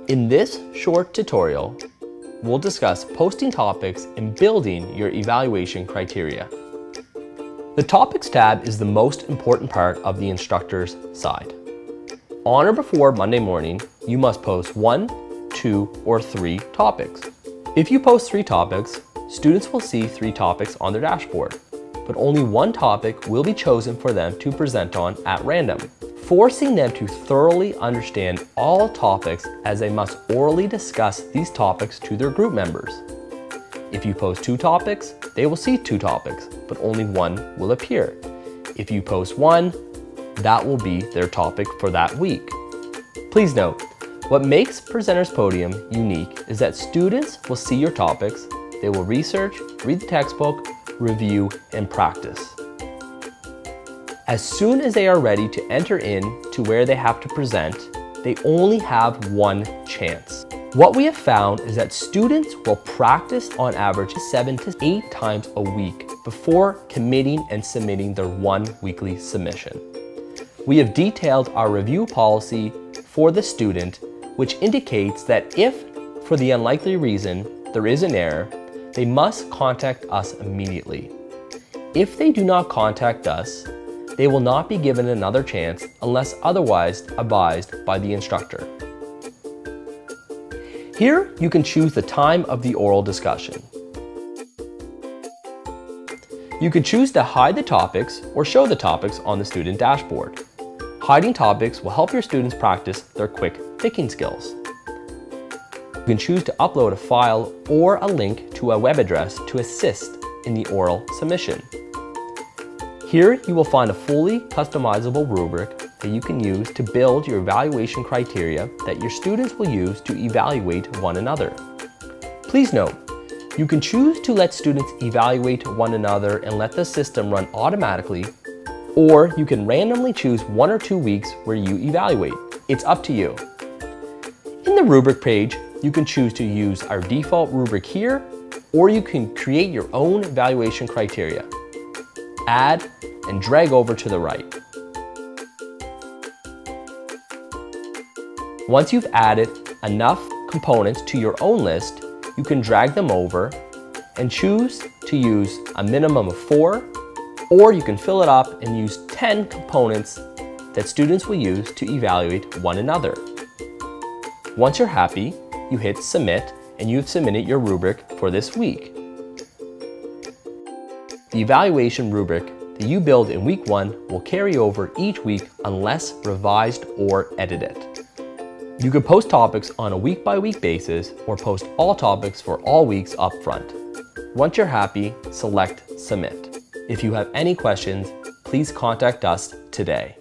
In this short tutorial, we'll discuss posting topics and building your evaluation criteria. The Topics tab is the most important part of the instructor's side. On or before Monday morning, you must post 1, 2, or 3 topics. If you post 3 topics, students will see 3 topics on their dashboard, but only 1 topic will be chosen for them to present on at random, forcing them to thoroughly understand all topics as they must orally discuss these topics to their group members. If you post 2 topics, they will see 2 topics, but only 1 will appear. If you post 1, that will be their topic for that week. Please note, what makes Presenters Podium unique is that students will see your topics, they will research, read the textbook, review, and practice. As soon as they are ready to enter in to where they have to present, they only have 1 chance. What we have found is that students will practice on average 7 to 8 times a week before committing and submitting their 1 weekly submission. We have detailed our review policy for the student, which indicates that if, for the unlikely reason, there is an error, they must contact us immediately. If they do not contact us, they will not be given another chance unless otherwise advised by the instructor. Here, you can choose the time of the oral discussion. You can choose to hide the topics or show the topics on the student dashboard. Hiding topics will help your students practice their quick picking skills. You can choose to upload a file or a link to a web address to assist in the oral submission. Here you will find a fully customizable rubric that you can use to build your evaluation criteria that your students will use to evaluate one another. Please note, you can choose to let students evaluate one another and let the system run automatically, or you can randomly choose 1 or 2 weeks where you evaluate. It's up to you. In the rubric page, you can choose to use our default rubric here, or you can create your own evaluation criteria. Add and drag over to the right. Once you've added enough components to your own list, you can drag them over and choose to use a minimum of 4, or you can fill it up and use 10 components that students will use to evaluate one another. Once you're happy, you hit submit and you've submitted your rubric for this week. The evaluation rubric that you build in week 1 will carry over each week unless revised or edited. You can post topics on a week-by-week basis or post all topics for all weeks up front. Once you're happy, select Submit. If you have any questions, please contact us today.